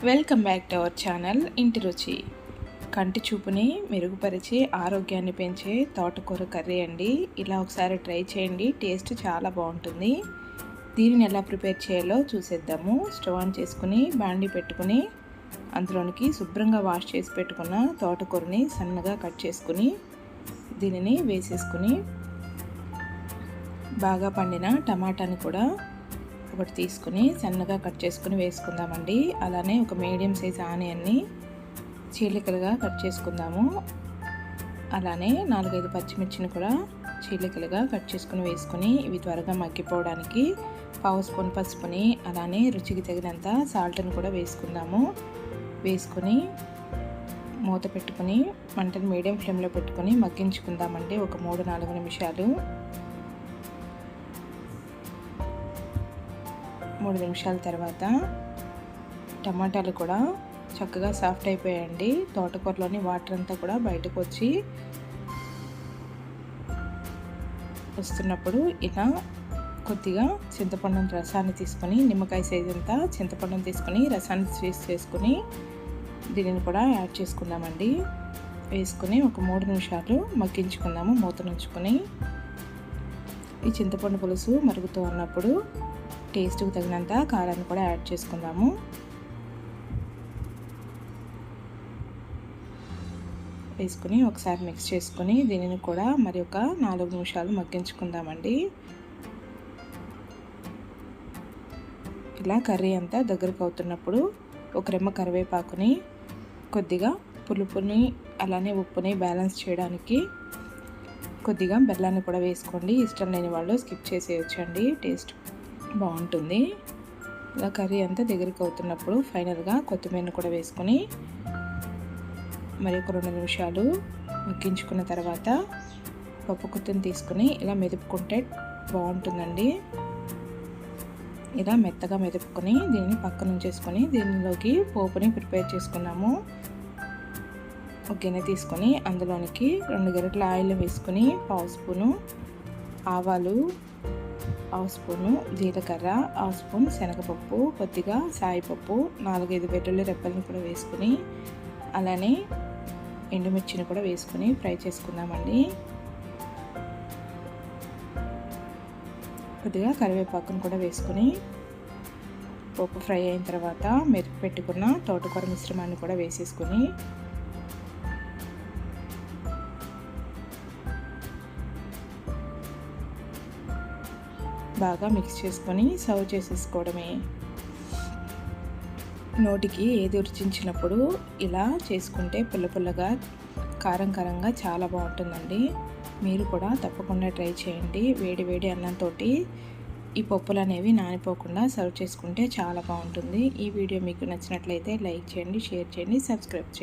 Welcome back to our channel ఇంటి రుచి. కంటి చూపుని మెరుగుపరిచి ఆరోగ్యాన్ని పెంచే తోటకూర కర్రీ అండి. ఇలా ఒకసారి ట్రై చేయండి, టేస్ట్ చాలా బాగుంటుంది. దీనిని ఎలా ప్రిపేర్ చేయాలో చూసేద్దాము. స్టవ్ ఆన్ చేసుకుని బాండి పెట్టుకుని అందులోనికి శుభ్రంగా వాష్ చేసి పెట్టుకున్న తోటకూరని సన్నగా కట్ చేసుకుని దీనిని వేసేసుకుని బాగా పండిన టమాటాని కూడా ఒకటి తీసుకుని సన్నగా కట్ చేసుకుని వేసుకుందామండి. అలానే ఒక మీడియం సైజ్ ఆనియన్ని చీలికలుగా కట్ చేసుకుందాము. అలానే 4-5 పచ్చిమిర్చిని కూడా చీలికలుగా కట్ చేసుకుని వేసుకుని ఇవి త్వరగా మగ్గిపోవడానికి పావు స్పూన్ పసుపుని అలానే రుచికి తగినంత సాల్ట్ని కూడా వేసుకుందాము. వేసుకొని మూత పెట్టుకుని మంటను మీడియం ఫ్లేమ్లో పెట్టుకుని మగ్గించుకుందామండి. ఒక 3-4 నిమిషాలు. 3 నిమిషాల తర్వాత టమాటాలు కూడా చక్కగా సాఫ్ట్ అయిపోయాయండి. తోటకూరలోని వాటర్ అంతా కూడా బయటకు వస్తున్నప్పుడు ఇలా కొద్దిగా చింతపండు రసాన్ని తీసుకొని నిమ్మకాయ సైజ్ అంతా చింతపండుని తీసుకొని రసాన్ని చేసుకొని దీనిని కూడా యాడ్ చేసుకుందామండి. వేసుకొని ఒక 3 నిమిషాలు మగ్గించుకుందాము మూత నుంచుకొని. ఈ చింతపండు పులుసు మరుగుతూ ఉన్నప్పుడు టేస్ట్కి తగినంత కారాన్ని కూడా యాడ్ చేసుకుందాము. వేసుకుని ఒకసారి మిక్స్ చేసుకుని దీనిని కూడా మరి ఒక 4 నిమిషాలు మగ్గించుకుందామండి. ఇలా కర్రీ అంతా దగ్గరకు అవుతున్నప్పుడు ఒక రెమ్మ కరివేపాకుని కొద్దిగా పులుపుని అలానే ఉప్పుని బ్యాలెన్స్ చేయడానికి కొద్దిగా బెల్లాన్ని కూడా వేసుకోండి. ఇష్టం లేని వాళ్ళు స్కిప్ చేసేయచ్చండి, టేస్ట్ బాగుంటుంది. ఇలా కర్రీ అంతా దగ్గరికి అవుతున్నప్పుడు ఫైనల్గా కొత్తిమీరని కూడా వేసుకొని మరి ఒక 2 నిమిషాలు మగ్గించుకున్న తర్వాత పప్పు గుత్తిని తీసుకుని ఇలా మెదుపుకుంటే బాగుంటుందండి. ఇలా మెత్తగా మెదుపుకొని దీన్ని పక్కన ఉంచేసుకొని దీనిలోకి పోపుని ప్రిపేర్ చేసుకున్నాము. ఒక గిన్నె తీసుకొని అందులోనికి 2 గరిటెల ఆయిల్ వేసుకొని పావు స్పూను ఆవాలు, పావు స్పూను జీలకర్ర, పావు స్పూన్ శనగపప్పు, కొద్దిగా సాయిపప్పు, 4-5 వెల్లుల్లి రెబ్బలను కూడా వేసుకుని అలానే ఎండుమిర్చిని కూడా వేసుకుని ఫ్రై చేసుకుందామండి. కొద్దిగా కరివేపాకును కూడా వేసుకుని పప్పు ఫ్రై అయిన తర్వాత మెరుపు పెట్టుకున్న తోటకూర మిశ్రమాన్ని కూడా వేసేసుకుని బాగా మిక్స్ చేసుకొని సర్వ్ చేసేసుకోవడమే. నోటికి ఏది రుచించినప్పుడు ఇలా చేసుకుంటే పుల్లగా కారం కారంగా చాలా బాగుంటుందండి. మీరు కూడా తప్పకుండా ట్రై చేయండి. వేడి అన్నంతో ఈ పప్పులు అనేవి నానిపోకుండా సర్వ్ చేసుకుంటే చాలా బాగుంటుంది. ఈ వీడియో మీకు నచ్చినట్లయితే లైక్ చేయండి, షేర్ చేయండి, సబ్స్క్రైబ్ చేయండి.